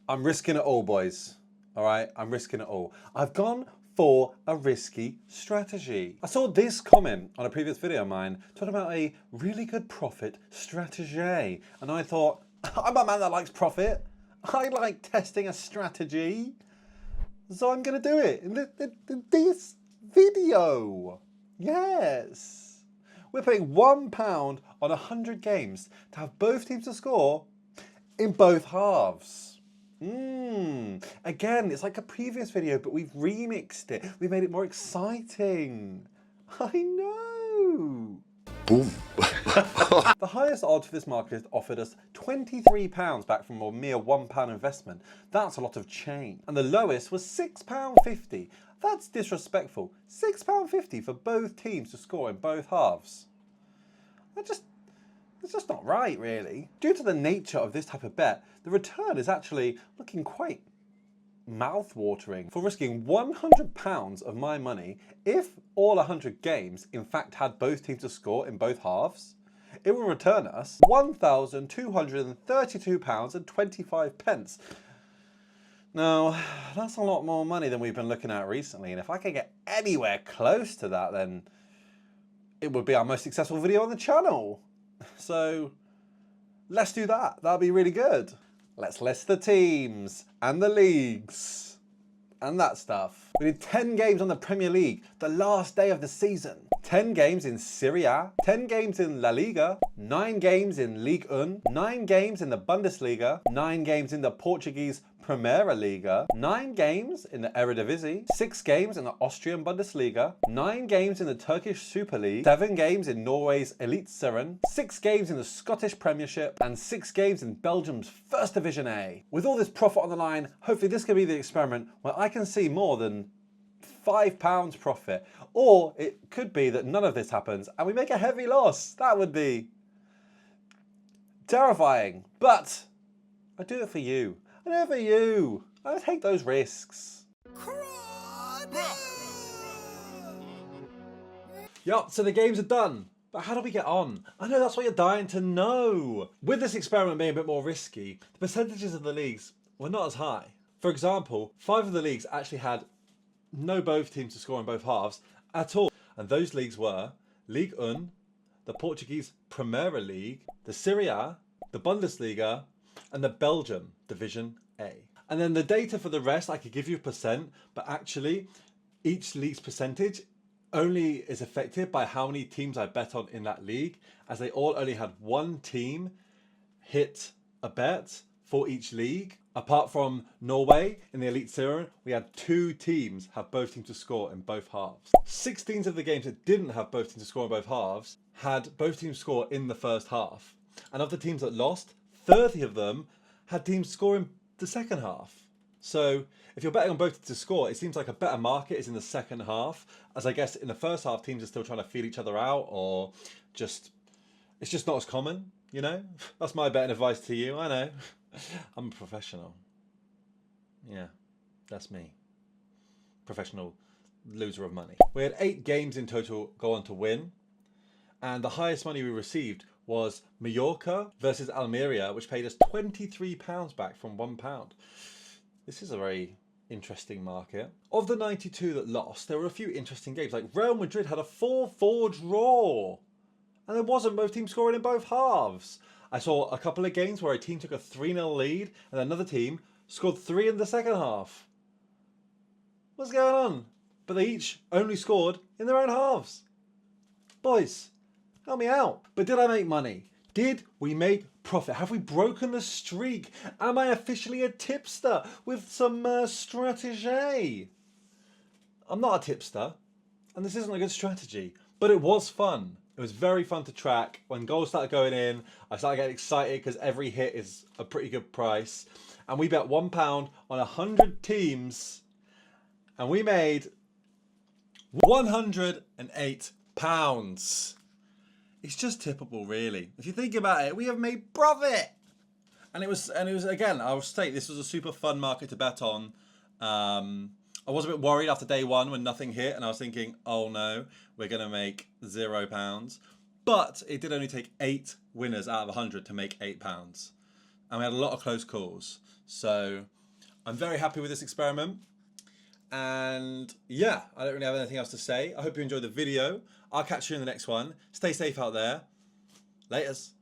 I'm risking it all, boys. All right, I'm risking it all. I've gone for a risky strategy. I saw this comment on a previous video of mine talking about a really good profit strategy. And I thought, I'm a man that likes profit. I like testing a strategy. So I'm going to do it in this video. Yes. We're putting £1 on 100 games to have both teams to score in both halves. Again, it's like a previous video, but we've remixed it. We've made it more exciting. I know. Boom. The highest odds for this market offered us £23 back from a mere £1 investment. That's a lot of change. And the lowest was £6.50. That's disrespectful. £6.50 for both teams to score in both halves. It's just not right, really. Due to the nature of this type of bet, the return is actually looking quite mouth-watering. For risking £100 of my money, if all 100 games in fact had both teams to score in both halves, it will return us £1,232.25. Now, that's a lot more money than we've been looking at recently, and if I could get anywhere close to that, then it would be our most successful video on the channel. So let's do that. That'll be really good. Let's list the teams and the leagues and that stuff. We did 10 games on the Premier League, the last day of the season. 10 games in Serie A, 10 games in La Liga, 9 games in Ligue 1, 9 games in the Bundesliga, 9 games in the Portuguese Primeira Liga, 9 games in the Eredivisie, 6 games in the Austrian Bundesliga, 9 games in the Turkish Super League, 7 games in Norway's Eliteserien, 6 games in the Scottish Premiership, and 6 games in Belgium's First Division A. With all this profit on the line, hopefully this can be the experiment where I can see more than £5 profit. Or it could be that none of this happens and we make a heavy loss. That would be terrifying. But I do it for you. I do it for you. I take those risks. Yup, so the games are done. But how do we get on? I know that's what you're dying to know. With this experiment being a bit more risky, the percentages of the leagues were not as high. For example, 5 of the leagues actually had no both teams to score in both halves at all. And those leagues were Ligue 1, the Portuguese Primeira League, the Serie A, the Bundesliga, and the Belgium Division A. And then the data for the rest, I could give you a percent, but actually each league's percentage only is affected by how many teams I bet on in that league, as they all only had one team hit a bet for each league. Apart from Norway in the Eliteserien, we had 2 teams have both teams to score in both halves. 16 of the games that didn't have both teams to score in both halves had both teams score in the first half. And of the teams that lost, 30 of them had teams score in the second half. So if you're betting on both teams to score, it seems like a better market is in the second half, as I guess in the first half teams are still trying to feel each other out, or it's just not as common, you know? That's my betting advice to you, I know. I'm a professional. Yeah, that's me. Professional loser of money. We had 8 games in total go on to win. And the highest money we received was Mallorca versus Almeria, which paid us £23 back from £1. This is a very interesting market. Of the 92 that lost, there were a few interesting games. Like Real Madrid had a 4-4 draw. And there wasn't both teams scoring in both halves. I saw a couple of games where a team took a 3-0 lead and another team scored 3 in the second half. What's going on? But they each only scored in their own halves. Boys, help me out. But did I make money? Did we make profit? Have we broken the streak? Am I officially a tipster with some strategy? I'm not a tipster, and this isn't a good strategy, but it was fun. It was very fun to track. When goals started going in, I started getting excited because every hit is a pretty good price. And we bet £1 on 100 teams, and we made £108. It's just tippable, really. If you think about it, we have made profit. And it was again, I'll state, this was a super fun market to bet on. I was a bit worried after day 1 when nothing hit, and I was thinking, oh no, we're going to make £0. But it did only take 8 winners out of 100 to make £8. And we had a lot of close calls. So I'm very happy with this experiment. And yeah, I don't really have anything else to say. I hope you enjoyed the video. I'll catch you in the next one. Stay safe out there. Laters.